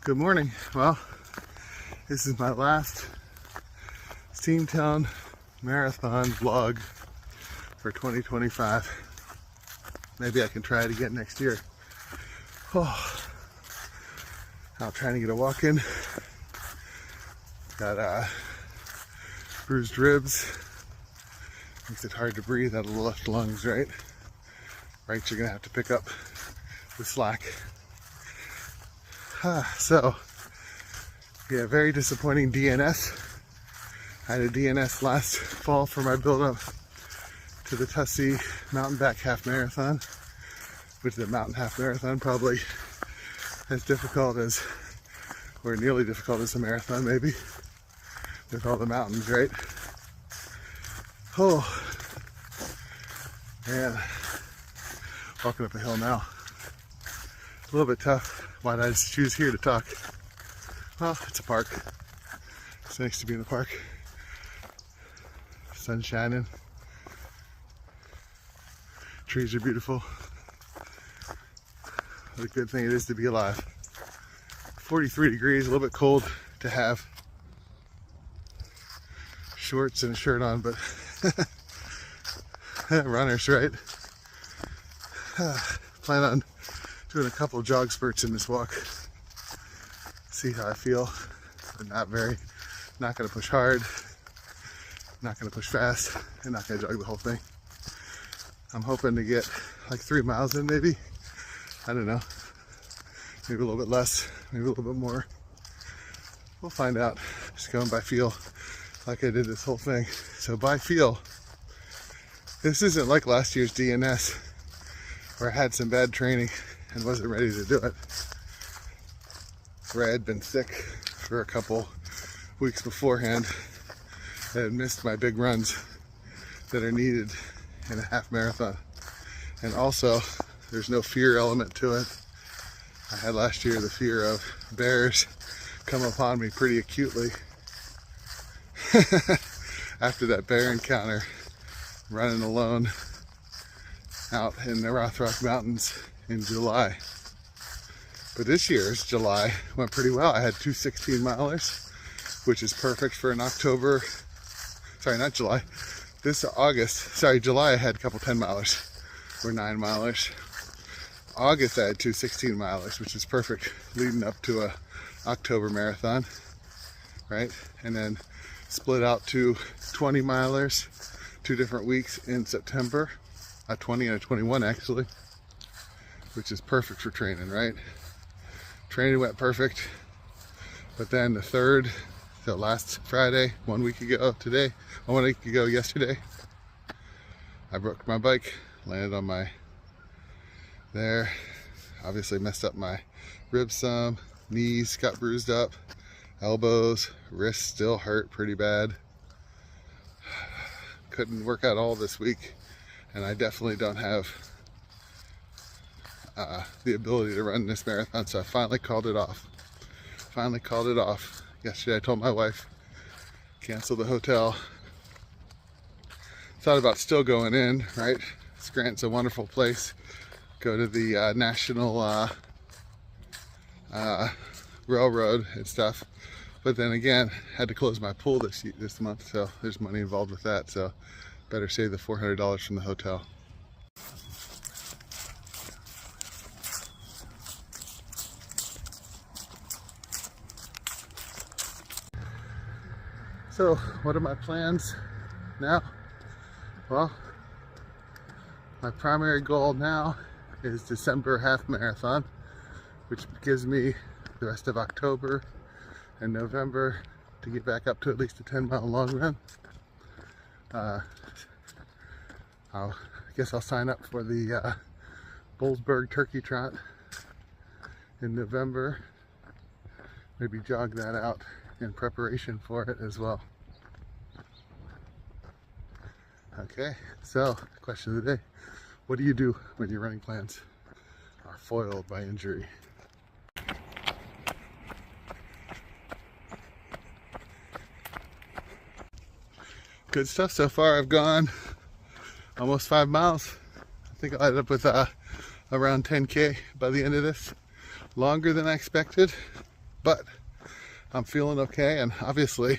Good morning. Well, this is my last Steamtown Marathon vlog for 2025. Maybe I can try it again next year. Oh, out trying to get a walk in. Got bruised ribs. Makes it hard to breathe out of the left lungs, right? Right, you're gonna have to pick up the slack. So, yeah, very disappointing DNS. I had a DNS last fall for my build-up to the Tussey mountain back half marathon, which is a mountain half marathon, probably as difficult as, or nearly difficult as a marathon maybe, with all the mountains, right? Oh, man, walking up a hill now. A little bit tough. Why did I just choose here to talk? Well, it's a park. It's nice to be in the park. Sun's shining. Trees are beautiful. What a good thing it is to be alive. 43 degrees, a little bit cold to have shorts and a shirt on, but runners, right? Plan on doing a couple of jog spurts in this walk. See how I feel. But not gonna push hard, not gonna push fast, and not gonna jog the whole thing. I'm hoping to get like 3 miles in maybe. I don't know. Maybe a little bit less, maybe a little bit more. We'll find out. Just going by feel like I did this whole thing. So by feel, this isn't like last year's DNS where I had some bad training and wasn't ready to do it. Where I had been sick for a couple weeks beforehand. I had missed my big runs that are needed in a half marathon. And also, there's no fear element to it. I had last year the fear of bears come upon me pretty acutely. After that bear encounter, running alone out in the Rothrock Mountains in July. But this year's July went pretty well. I had 2 16-milers, which is perfect for an October, sorry, not July, this August, sorry, July I had a couple 10-milers, or 9-milers. August I had 2 16-milers, which is perfect leading up to a October marathon, right? And then split out to 20-milers, 2 different weeks in September, a 20 and a 21 actually, which is perfect for training, right? Training went perfect, but then the 3rd, so last Friday, 1 week ago today, 1 week ago yesterday, I broke my bike, landed on my, there, obviously messed up my ribs some, knees got bruised up, elbows, wrists still hurt pretty bad. Couldn't work out all this week, and I definitely don't have the ability to run this marathon, so I finally called it off. Yesterday I told my wife, cancel the hotel. Thought about still going in, right? Scranton's a wonderful place. Go to the National Railroad and stuff. But then again, had to close my pool this month, so there's money involved with that, so better save the $400 from the hotel. So, what are my plans now? Well, my primary goal now is December half marathon, which gives me the rest of October and November to get back up to at least a 10-mile long run. I guess I'll sign up for the Bullsburg Turkey Trot in November. Maybe jog that out in preparation for it as well. Okay, so question of the day: what do you do when your running plans are foiled by injury? Good stuff so far. I've gone almost 5 miles. I think I'll end up with around 10K by the end of this. Longer than I expected. but I'm feeling okay, and obviously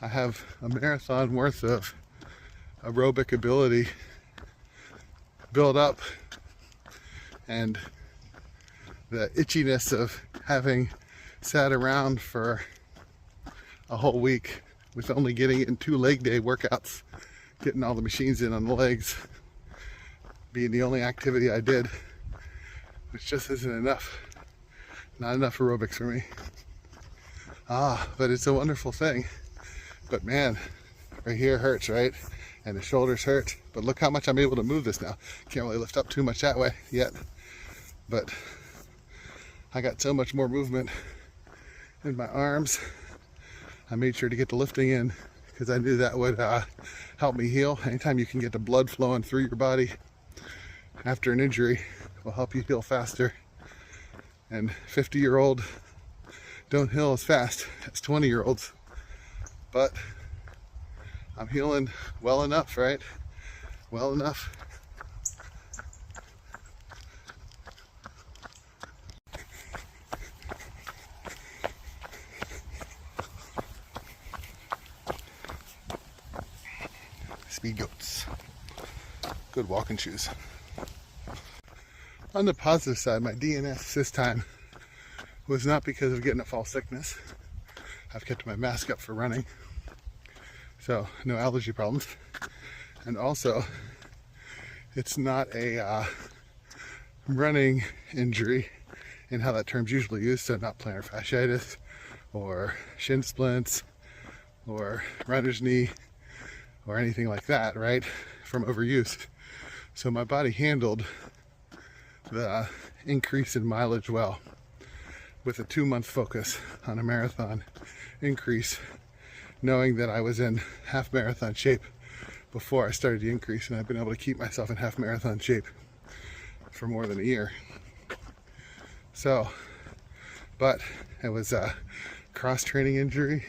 I have a marathon worth of aerobic ability built up, and the itchiness of having sat around for a whole week with only getting in 2 leg day workouts, getting all the machines in on the legs, being the only activity I did, which just isn't enough. Not enough aerobics for me. But it's a wonderful thing. But man, right here hurts, right? And the shoulders hurt. But look how much I'm able to move this now. Can't really lift up too much that way yet. But I got so much more movement in my arms. I made sure to get the lifting in because I knew that would help me heal. Anytime you can get the blood flowing through your body after an injury will help you heal faster. And 50-year-old don't heal as fast as 20-year-olds. But I'm healing well enough, right? Well enough. Speed goats. Good walking shoes. On the positive side, my DNS this time was not because of getting a fall sickness. I've kept my mask up for running, so no allergy problems. And also, it's not a running injury in how that term's usually used, so not plantar fasciitis or shin splints or runner's knee or anything like that, right, from overuse. So my body handled the increase in mileage well, with a 2-month focus on a marathon increase, knowing that I was in half marathon shape before I started the increase, and I've been able to keep myself in half marathon shape for more than a year. So, but it was a cross-training injury,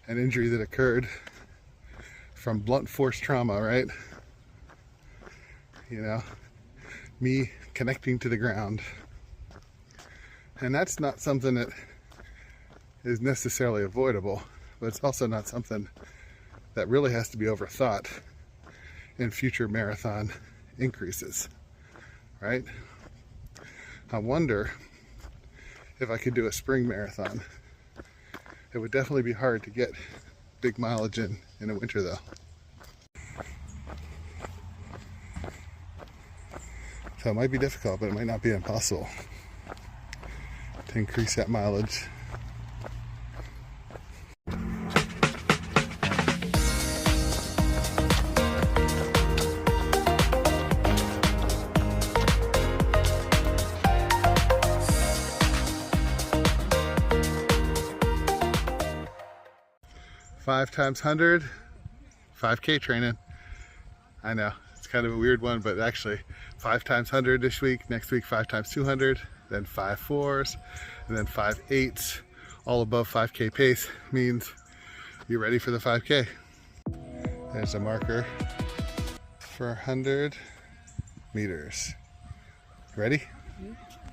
an injury that occurred from blunt force trauma, right? You know, me connecting to the ground. And that's not something that is necessarily avoidable, but it's also not something that really has to be overthought in future marathon increases, right? I wonder if I could do a spring marathon. It would definitely be hard to get big mileage in the winter though. So it might be difficult, but it might not be impossible to increase that mileage. Five times 100, 5K training. I know, it's kind of a weird one, but actually 5 times 100 this week, next week 5 times 200, then 5 4s, and then 5 8s, all above 5K pace means you're ready for the 5K. There's a marker for 100 meters. Ready?